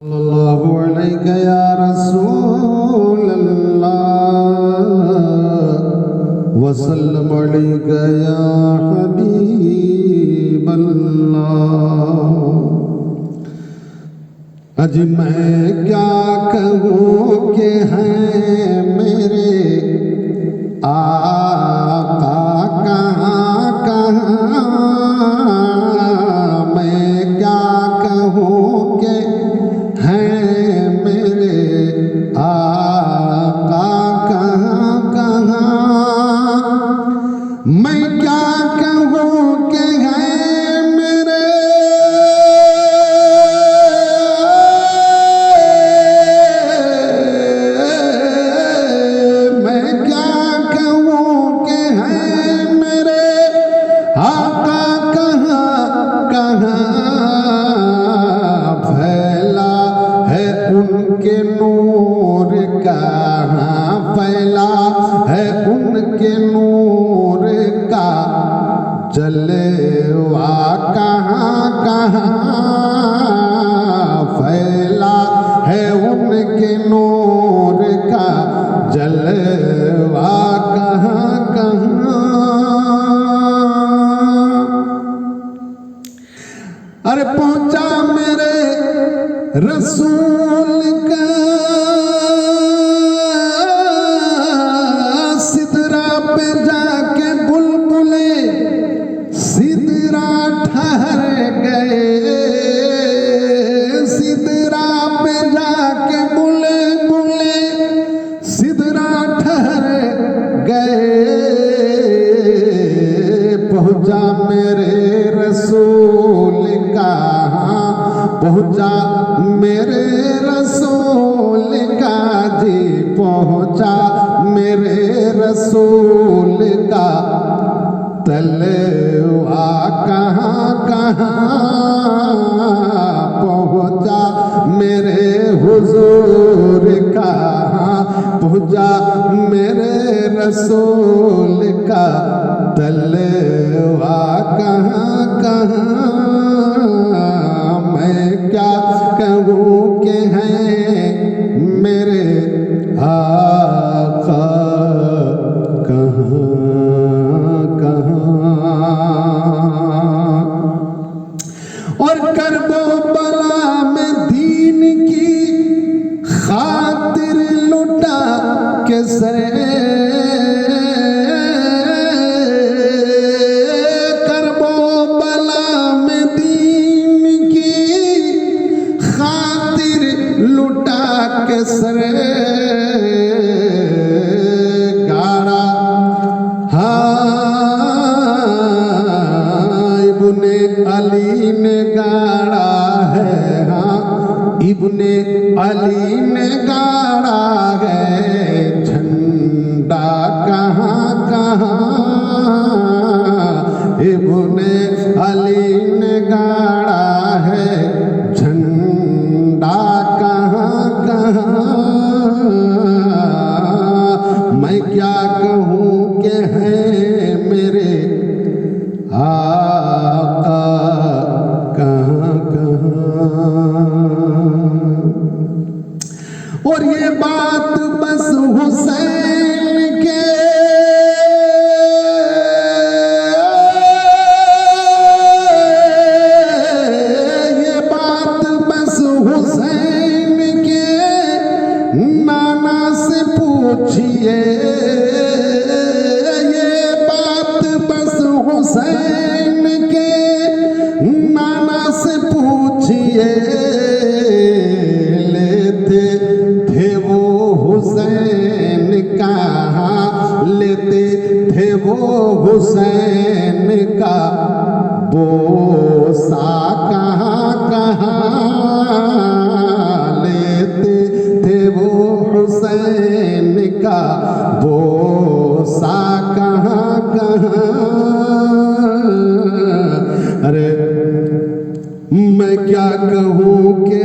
اللہ علیہ یا رسول اللہ وسلم علیہ یا حبیب اللہ۔ اج میں کیا کہوں کہ ہیں میرے آقا کہاں کہاں، میں کیا کہوں کہ ہیں میرے آقا کہاں کہاں، میں کیا کہوں کہ ہیں میرے میں کیا کہوں کہ ہیں میرے آقا کہاں کہاں، پھیلا ہے ان کے نور کہاں، پھیلا ہے ان کے نور کا جلوہ کہاں کہاں، پھیلا ہے ان کے نور کا جلوہ کہاں کہاں۔ ارے پہنچا میرے رسول کا سدرا پہ جا کے بلبلے سدرا ٹھہر گئے، سدرا پہ جا کے بلبلے سدرا ٹھہر گئے، پہنچا میرے رسول کہاں، پہنچا میرے رسول کا جی، پہنچا میرے رسول کا تلوہ کہاں کہاں، پہنچا میرے حضور کہاں، پہنچا میرے رسول کا تلوہ کہاں کہاں، میں کیا کہوں کہ ہیں میرے آقا کہاں کہاں۔ اور کرب و بلا میں دین کی خاطر لٹا کے سرے، کرب و بلا میں دین کی خاطر لٹا کے سرے گاڑا، ابن علی نے گاڑا ہے، ہاں ابن علی نے گاڑا ہے جھنڈا کہاں کہاں، ابن علی نے گاڑا ہے جھنڈا کہاں کہاں، میں کیا کہوں کہ ہیں میرے آقا کہاں کہاں۔ اور یہ بات بس حسین کے یہ بات بس حسین کے نانا سے پوچھئے، یہ بات بس حسین کے نانا سے پوچھئے، لیتے تھے وہ حسین کہاں، لیتے تھے وہ حسین کا بوسہ کہاں کہاں، لیتے تھے وہ حسین کا بوسہ کہاں کہاں۔ ارے میں کیا کہوں کہ